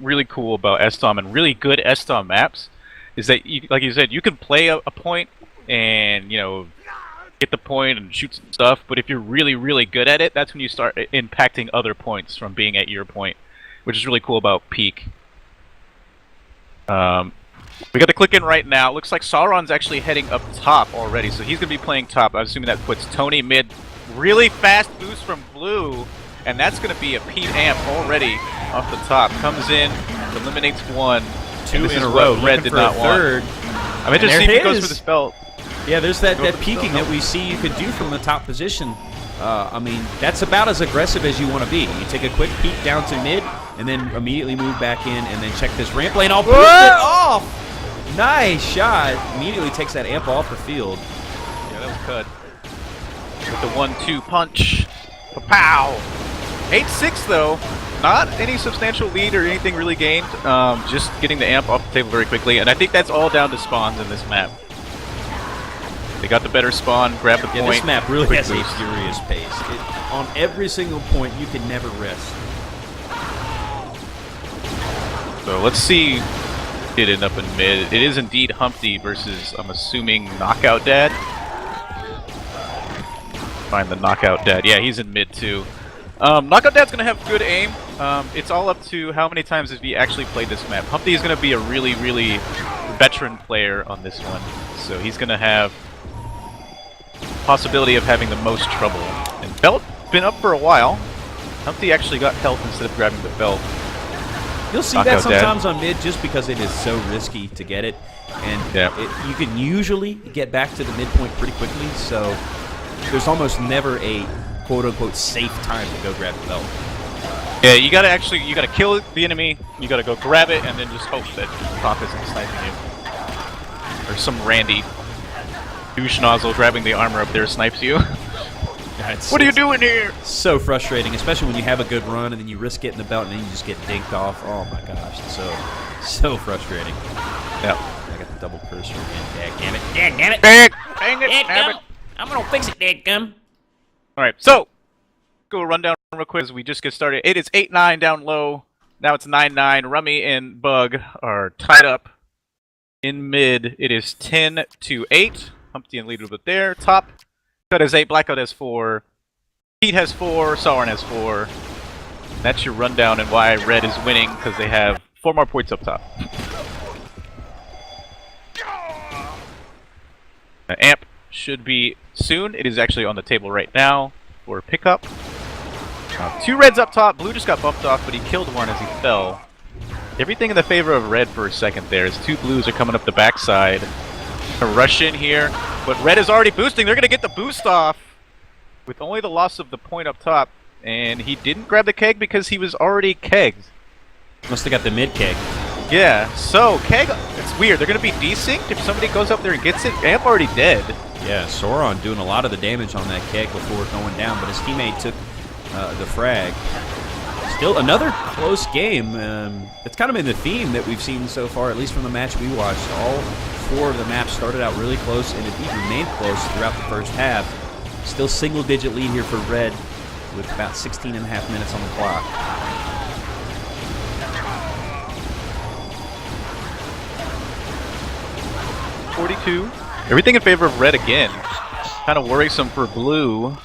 really cool about sDOM and really good sDOM maps is that, like you said, you can play a point and, you know, get the point and shoot some stuff, but if you're really, really good at it, that's when you start impacting other points from being at your point, which is really cool about Peak. We got the click in right now. Looks like Sauron's actually heading up top already, so he's going to be playing top. I'm assuming that puts Tony mid. Really fast boost from Blue, and that's going to be a Pete Amp already off the top. Comes in, eliminates one. Two in a row. Red did not want. I'm interested to see if he goes for the spell. Yeah, there's that peeking that we see you could do from the top position. I mean, that's about as aggressive as you want to be. You take a quick peek down to mid, and then immediately move back in, and then check this ramp lane. I'll boost it off! Nice shot. Immediately takes that amp off the field. Yeah, that was cut. With the 1-2 punch. Pow! 8-6 though. Not any substantial lead or anything really gained. Just getting the amp off the table very quickly, and I think that's all down to spawns in this map. They got the better spawn, grab the point. Yeah, this map really has a furious pace. On every single point, you can never rest. So let's see it end up in mid. It is indeed Humpty versus, I'm assuming, Knockout Dad. Find the Knockout Dad. Yeah, he's in mid too. Knockout Dad's going to have good aim. It's all up to how many times has he actually played this map. Humpty is going to be a really, really veteran player on this one. So he's going to have possibility of having the most trouble. And Belt been up for a while. Humpty actually got health instead of grabbing the belt. You'll see that sometimes on mid just because it is so risky to get it. And you can usually get back to the midpoint pretty quickly, so there's almost never a quote-unquote safe time to go grab the belt. Yeah, you gotta kill the enemy, you gotta go grab it, and then just hope that Top isn't sniping you. Or some Randy douche nozzle grabbing the armor up there snipes you. What are you doing here? So frustrating, especially when you have a good run and then you risk getting the belt and then you just get dinked off. Oh my gosh, it's so frustrating. Yeah. I got the double cursor again. Dang it. Dang it. Dang it. I'm gonna fix it, dadgum. Alright, so go run down real quick as we just get started. It is 8-9 down low. Now it's 9-9. Rummy and Bug are tied up in mid. It is 10-8. Humpty and lead a little bit there. Top cut has 8, Blackout has 4, Pete has 4, Sauron has 4. That's your rundown and why Red is winning, because they have 4 more points up top. Amp should be soon. It is actually on the table right now for pickup. 2 Reds up top. Blue just got bumped off, but he killed one as he fell. Everything in the favor of Red for a second there, as 2 Blues are coming up the backside. A rush in here, but Red is already boosting. They're going to get the boost off with only the loss of the point up top. And he didn't grab the keg because he was already kegged. Must have got the mid keg. Yeah, so keg, it's weird. They're going to be desynced if somebody goes up there and gets it. Amp already dead. Yeah, Sauron doing a lot of the damage on that keg before going down, but his teammate took the frag. Still another close game. It's kind of been the theme that we've seen so far, at least from the match we watched. All 4 of the maps started out really close and indeed remained close throughout the first half. Still single-digit lead here for Red with about 16.5 minutes on the clock. .42. Everything in favor of Red again. Kind of worrisome for Blue.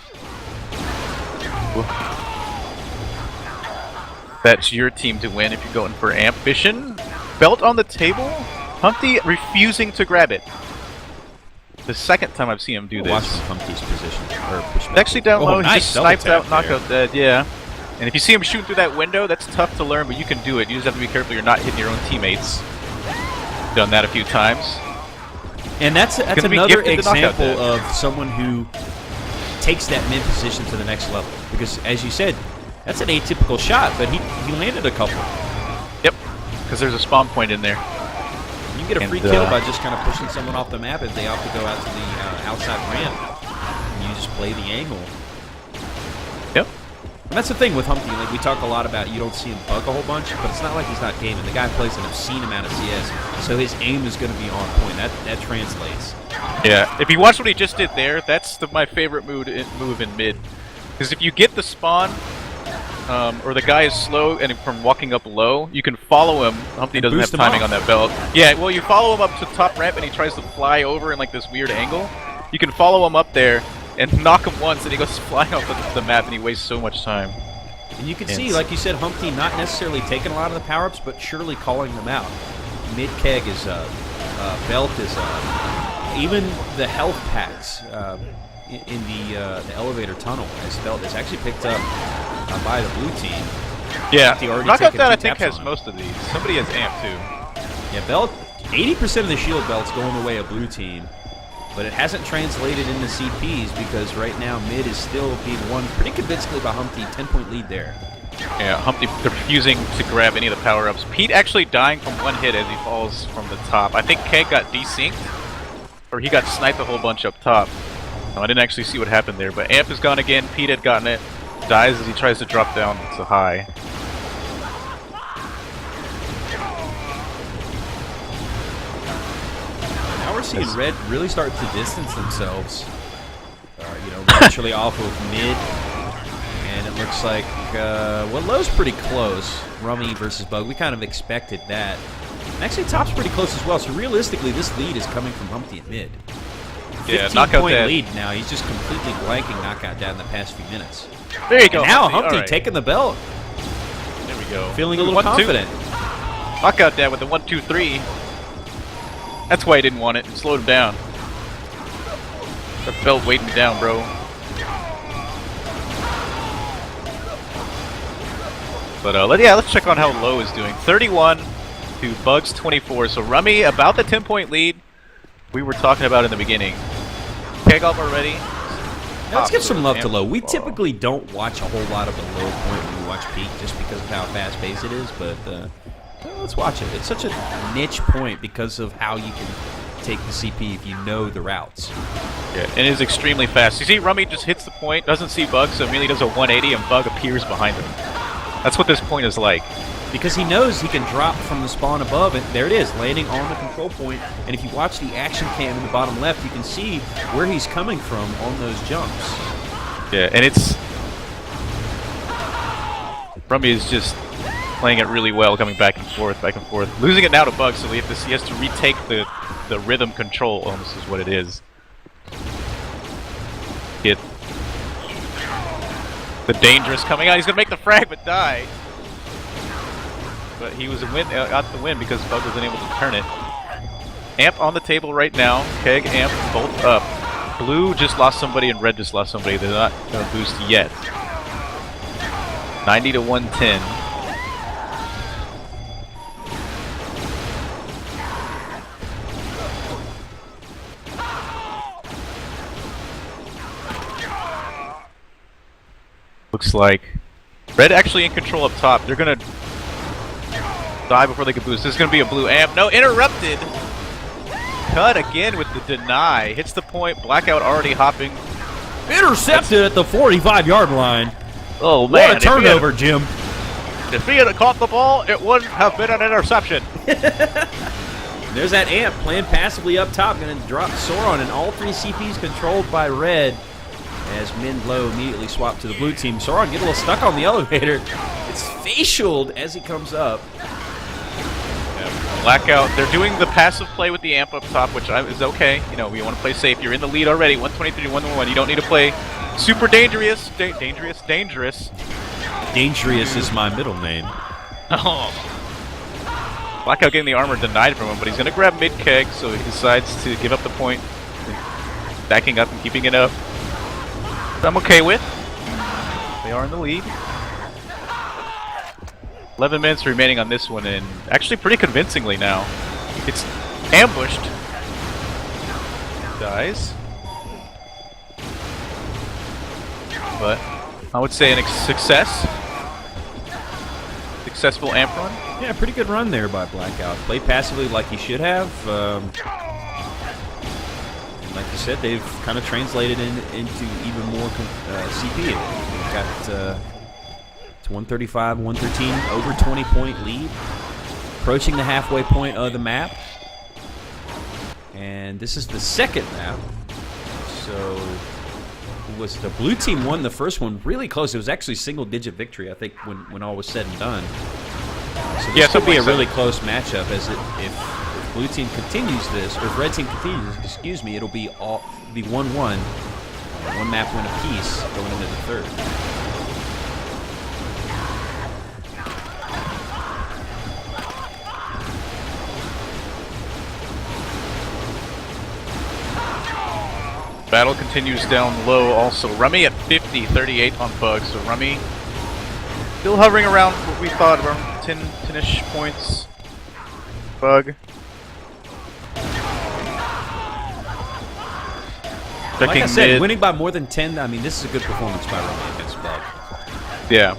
That's your team to win if you're going for Ampbition. Belt on the table. Humpty refusing to grab it. The second time I've seen him do this. Watch Humpty's position. Actually down low, nice. He just sniped out Knockout Dead, yeah. And if you see him shooting through that window, that's tough to learn, but you can do it. You just have to be careful you're not hitting your own teammates. Done that a few times. And that's another example of someone who takes that mid position to the next level. Because, as you said, that's an atypical shot, but he landed a couple. Yep, because there's a spawn point in there. You get a free kill by just kind of pushing someone off the map if they opt to go out to the outside ramp. And you just play the angle. Yep. And that's the thing with Humpty. Like, we talk a lot about you don't see him bug a whole bunch, but it's not like he's not gaming. The guy plays an obscene amount of CS, so his aim is going to be on point. That translates. Yeah, if you watch what he just did there, that's my favorite move in mid. Because if you get the spawn, or the guy is slow and from walking up low, you can follow him. Humpty doesn't have timing on that belt. Yeah, well, you follow him up to the top ramp and he tries to fly over in like this weird angle. You can follow him up there and knock him once and he goes flying off the map and he wastes so much time. And you can see, like you said, Humpty not necessarily taking a lot of the power-ups, but surely calling them out. Mid-keg is up. Belt is up. Even the health packs in the elevator tunnel as belt is actually picked up by the blue team. Yeah, Knockout That I think has most of these. Somebody has amp too. Yeah, belt, 80% of the shield belt's going the way of blue team, but it hasn't translated into CPs because right now mid is still being won pretty convincingly by Humpty. 10-point lead there. Yeah, Humpty refusing to grab any of the power-ups. Pete actually dying from one hit as he falls from the top. I think Keg got desynced, or he got sniped a whole bunch up top. I didn't actually see what happened there, but amp is gone again. Pete had gotten it. Dies as he tries to drop down to high. Now we're seeing Red really start to distance themselves, naturally off of mid. And it looks like, well, low's pretty close. Rummy versus Bug. We kind of expected that. And actually, top's pretty close as well. So realistically, this lead is coming from Humpty at mid. Yeah, Knockout point Dad. lead now. He's just completely blanking Knockout Dad in the past few minutes. There you go. And now Humpty Humpty taking the belt. There we go. Feeling a little confident. Knockout Dad with the 1-2-3. That's why he didn't want it and slowed him down. The belt weighting down, bro. But yeah, let's check on how low is doing. 31 to Bugs 24. So Rummy about the 10-point lead we were talking about in the beginning. Keg up already. Now let's give some love to low. We typically don't watch a whole lot of the low point when we watch peak just because of how fast-paced it is, but let's watch it. It's such a niche point because of how you can take the CP if you know the routes. Yeah, and it is extremely fast. You see, Rummy just hits the point, doesn't see Bug, so immediately does a 180, and Bug appears behind him. That's what this point is like. Because he knows he can drop from the spawn above, and there it is, landing on the control point. And if you watch the action cam in the bottom left, you can see where he's coming from on those jumps. Yeah, and it's... Rummy is just playing it really well, coming back and forth, back and forth. Losing it now to Bug, so he has to retake the rhythm control, almost is what it is. Get the dangerous coming out. He's going to make the frag, but die. But he was got the win because Bug wasn't able to turn it. Amp on the table right now. Keg, Amp, both up. Blue just lost somebody and Red just lost somebody. They're not going to boost yet. 90 to 110. Looks like Red actually in control up top. They're going to die before they can boost. This is going to be a blue amp. No, interrupted. Cut again with the deny. Hits the point. Blackout already hopping. Intercepted at the 45-yard line. Oh, man. What a turnover, Jim. If he had caught the ball, it wouldn't have been an interception. There's that amp playing passively up top. Going to drop Sauron, and all three CPs controlled by Red. As Min Low immediately swap to the blue team. Sauron get a little stuck on the elevator. It's facialed as he comes up. Blackout, they're doing the passive play with the amp up top, which is okay. You know, we want to play safe. You're in the lead already, 123 to 1-1. You don't need to play super dangerous. Dangerous. Dangerous is my middle name. Oh. Blackout getting the armor denied from him, but he's going to grab mid-keg, so he decides to give up the point. Backing up and keeping it up. Which I'm okay with. They are in the lead. 11 minutes remaining on this one, and actually pretty convincingly now. It's ambushed. Dies. But I would say a success. Successful amp run. Yeah, pretty good run there by Blackout. Played passively like he should have. Like you said, they've kind of translated into even more CP. They've got it's 135, 113, over 20-point lead. Approaching the halfway point of the map. And this is the second map. So was the blue team won the first one really close. It was actually single-digit victory, I think, when all was said and done. So this could be a really close matchup. If blue team continues this, or if red team continues, excuse me, it'll be 1-1, one map win apiece going into the third. Battle continues down low also. Rummy at 50, 38 on Bug. So Rummy still hovering around what we thought, around 10-ish points. Bug. Like I said, winning by more than 10, I mean, this is a good performance by Rummy against Bug. Yeah.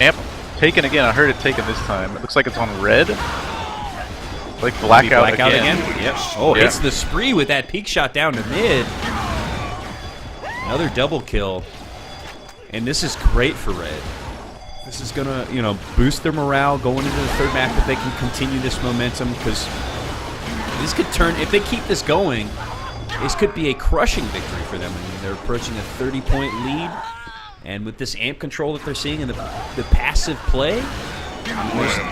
Amp taken again. I heard it taken this time. It looks like it's on red. Like blackout again. Yep. Oh, yeah. Hits the spree with that peek shot down to mid. Another double kill. And this is great for red. This is going to, boost their morale going into the third map if they can continue this momentum, because this could turn, if they keep this going, this could be a crushing victory for them. I mean, they're approaching a 30-point lead, and with this amp control that they're seeing and the passive play,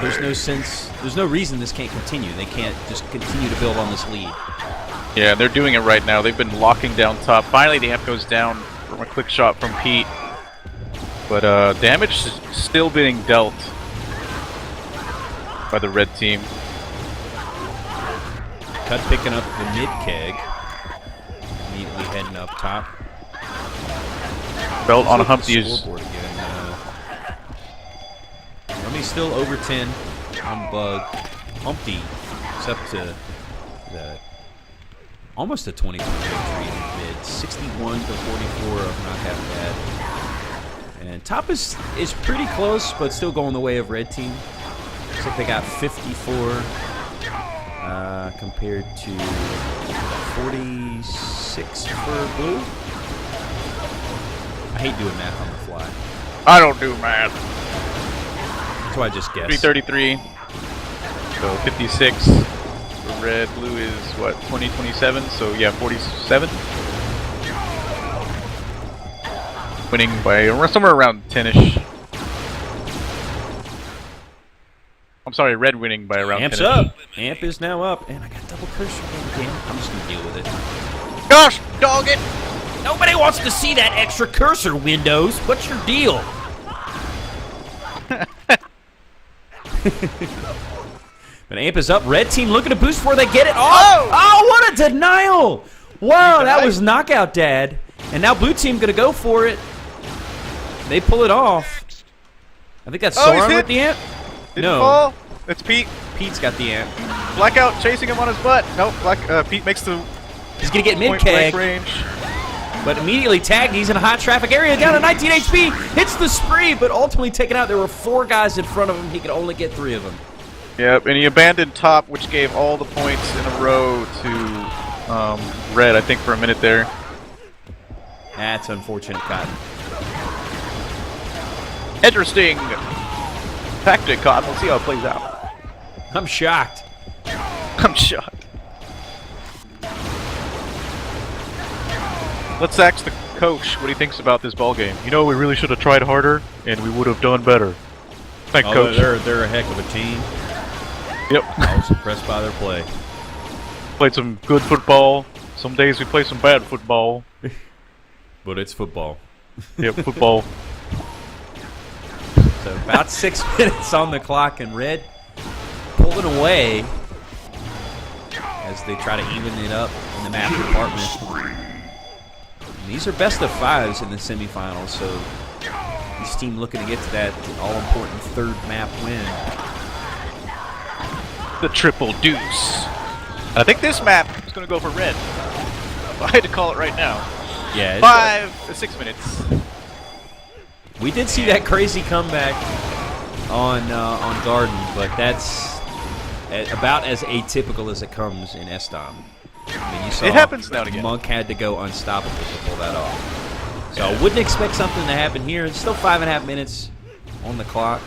there's no sense, there's no reason this can't continue. They can't just continue to build on this lead. Yeah, they're doing it right now. They've been locking down top. Finally, the amp goes down from a quick shot from Pete. But damage is still being dealt by the red team. Cut picking up the mid keg. Immediately heading up top. Belt on a Humpty is... Rummy's still over 10 on Bug. Humpty is up to almost a 20-point victory in mid. 61 to 44, not half bad. And top is pretty close, but still going the way of red team. Looks like they got 54 compared to 46 for blue. I hate doing math on the fly. I don't do math. That's why I just guessed. 333. So 56 for red. Blue is what, 27? So yeah, 47. Winning by somewhere around 10-ish. I'm sorry, red winning by around 10-ish. Amp's up. Amp is now up. And I got double cursor again. I'm just going to deal with it. Gosh, dog it! Nobody wants to see that extra cursor, Windows. What's your deal? But Amp is up. Red team looking to boost before they get it. Oh, what a denial! Wow, that was knockout dad. And now blue team going to go for it. They pull it off. I think that's Soren with the amp. Didn't fall. It's Pete. Pete's got the amp. Blackout chasing him on his butt. Nope. Pete makes the. He's gonna get mid keg. Range. But immediately tagged. He's in a high traffic area. Down to 19 HP. Hits the spree, but ultimately taken out. There were 4 guys in front of him. He could only get 3 of them. Yep, and he abandoned top, which gave all the points in a row to red. I think for a minute there. That's unfortunate, Cotton. Interesting tactic, Cotton. We'll see how it plays out. I'm shocked. I'm shocked. Let's ask the coach what he thinks about this ball game. You know, we really should have tried harder, and we would have done better. Thank coach. They're a heck of a team. Yep. I was impressed by their play. Played some good football. Some days we play some bad football. But it's football. Yep, football. So about 6 minutes on the clock, and red pulling away as they try to even it up in the map department. And these are best of 5s in the semifinals, so this team looking to get to that all-important third map win. The triple deuce. I think this map is going to go for red. I had to call it right now. Yeah. 5 to 6 minutes. We did see that crazy comeback on Garden, but that's about as atypical as it comes in sDOM. I mean, you saw it happens now and again. Monk had to go unstoppable to pull that off. So I wouldn't expect something to happen here. It's still 5.5 minutes on the clock.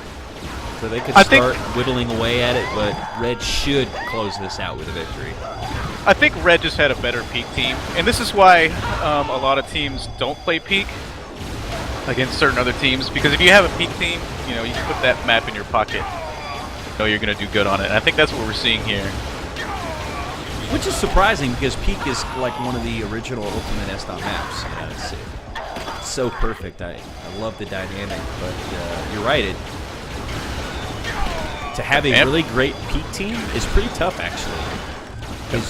So they could start whittling away at it, but red should close this out with a victory. I think Red just had a better peak team, and this is why a lot of teams don't play peak against certain other teams, because if you have a peak team, you know, you can put that map in your pocket. You know you're going to do good on it, and I think that's what we're seeing here. Which is surprising, because peak is like one of the original Ultimate sDOM maps. You know, it's so perfect. I love the dynamic, but you're right. To have a really great peak team is pretty tough, actually.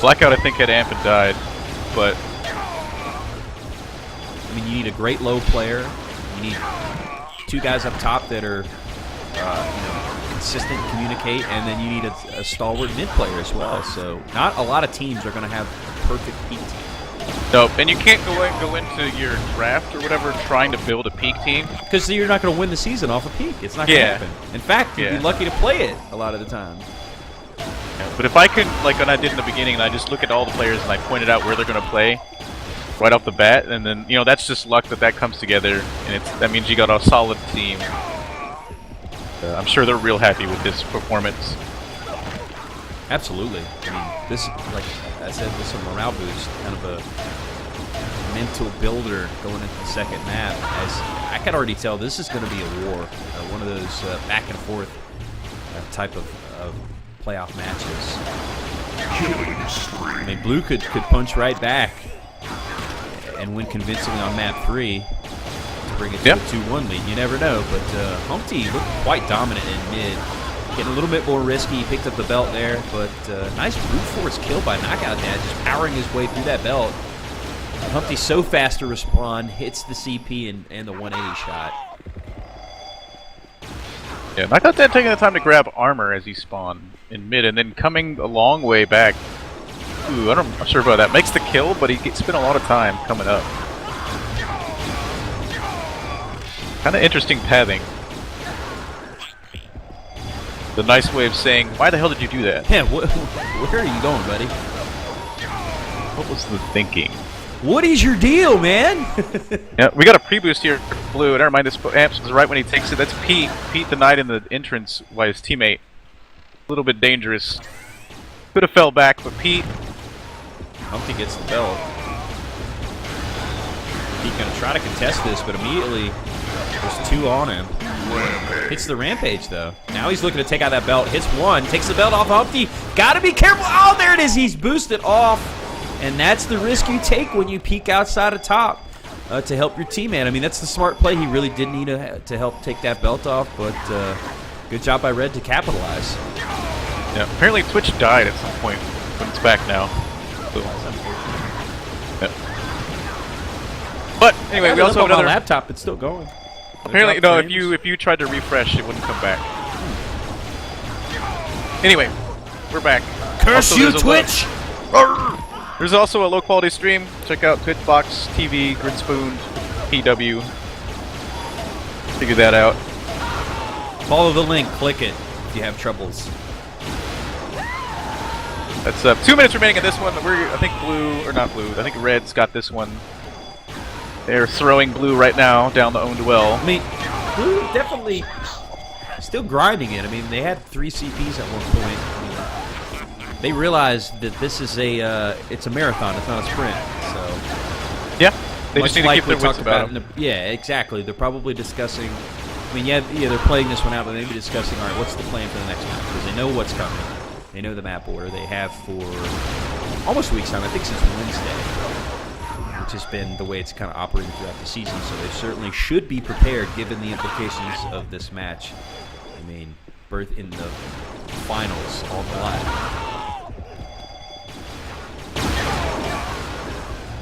Blackout, I think, had Amp and died, but I mean, you need a great low player. You need 2 guys up top that are you know, consistent, communicate, and then you need a stalwart mid player as well. So not a lot of teams are going to have a perfect peak team. Nope, and you can't go into your draft or whatever trying to build a peak team. Because you're not going to win the season off a peak. It's not going to happen. In fact, you'd be lucky to play it a lot of the time. Yeah, but if I could, like when I did in the beginning, and I just look at all the players and I pointed out where they're going to play right off the bat, and then, you know, that's just luck that comes together, and that means you got a solid team. I'm sure they're real happy with this performance. Absolutely. I mean, this, like I said, this is a morale boost, kind of a mental builder going into the second map. As I can already tell, this is going to be a war, one of those back and forth type of playoff matches. I mean, Blue could punch right back and win convincingly on map 3 to bring it to a 2-1 lead. You never know, but Humpty looked quite dominant in mid. Getting a little bit more risky. He picked up the belt there, but nice brute force kill by Knockout Dad, just powering his way through that belt. Humpty's so fast to respond, hits the CP and the 180 shot. Yeah, Knockout Dad taking the time to grab armor as he spawned in mid, and then coming a long way back. Ooh, I'm not sure about that. Makes the kill, but he spent a lot of time coming up. Kind of interesting pathing. The nice way of saying, why the hell did you do that? Yeah, where are you going, buddy? What was the thinking? What is your deal, man? Yeah, we got a pre-boost here for Blue. Never mind, this Amps was right when he takes it. That's Pete. Pete denied in the entrance by his teammate. A little bit dangerous. Could have fell back, but Pete... Humpty gets the belt. Pete gonna try to contest this, but immediately there's 2 on him. Hits the Rampage, though. Now he's looking to take out that belt. Hits 1. Takes the belt off Humpty. Gotta be careful. Oh, there it is. He's boosted off. And that's the risk you take when you peek outside of top to help your teammate. I mean, that's the smart play. He really did need to help take that belt off, but good job by Red to capitalize. Yeah, apparently Twitch died at some point, but it's back now. So, yeah. But anyway, we also have another laptop. It's still going. Apparently, no. If you tried to refresh, it wouldn't come back. Anyway, we're back. Curse you, Twitch! There's also a low-quality stream. Check out Twitchbox TV, Gridspoon, PW. Figure that out. Follow the link. Click it if you have troubles. That's 2 minutes remaining in this one. I think Blue, or not Blue, I think Red's got this one. They're throwing Blue right now down the OwnedWell. I mean, Blue definitely still grinding it. I mean, they had 3 CPs at one point. I mean, they realized that this is it's a marathon. It's not a sprint. So yeah, they just need to keep their wits about them. Yeah, exactly. They're probably discussing. I mean, yeah, they're playing this one out, but maybe discussing. All right, what's the plan for the next map? Because they know what's coming. They know the map order. They have for almost a week's time. I think since Wednesday, which has been the way it's kind of operating throughout the season. So they certainly should be prepared, given the implications of this match. I mean, berth in the finals on the line.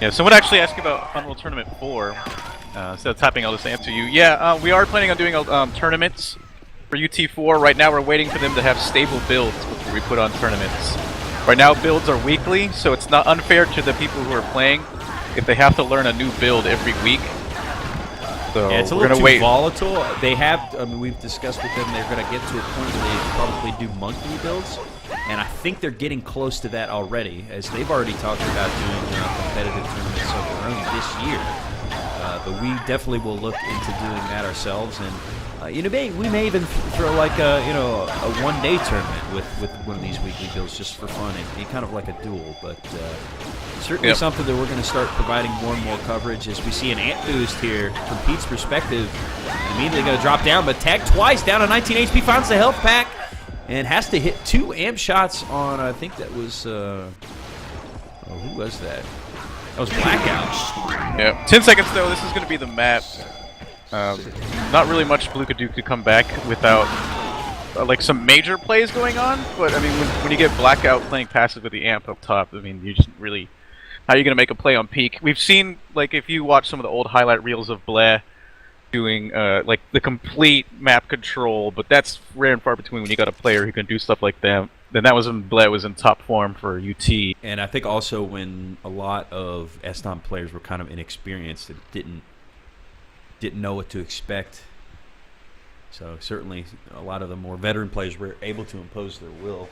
Yeah, someone actually asked about Unreal Tournament 4. Instead of typing, I'll just answer you. Yeah, we are planning on doing tournaments for UT4. Right now, we're waiting for them to have stable builds before we put on tournaments. Right now, builds are weekly, so it's not unfair to the people who are playing if they have to learn a new build every week. So yeah, it's a little too volatile. They have, I mean, we've discussed with them, they're going to get to a point where they probably do monthly builds. And I think they're getting close to that already, as they've already talked about doing competitive tournaments of their own this year. but we definitely will look into doing that ourselves. And we may even throw like a one-day tournament with one of these weekly builds just for fun and be kind of like a duel. But certainly something that we're going to start providing more and more coverage as we see an amp boost here from Pete's perspective. Immediately going to drop down, but tagged twice, down to 19 HP, finds the health pack, and has to hit 2 amp shots on, I think that was, who was that? That was Blackout. Yeah. 10 seconds though, this is going to be the map. Not really much Blue could do to come back without like some major plays going on, but I mean when you get Blackout playing passive with the amp up top, I mean you just really, how are you going to make a play on peak? We've seen, like, if you watch some of the old highlight reels of Bleh doing like the complete map control, but that's rare and far between when you got a player who can do stuff like that. Then that was when Bleh was in top form for UT. And I think also when a lot of sDOM players were kind of inexperienced and didn't know what to expect. So certainly a lot of the more veteran players were able to impose their will.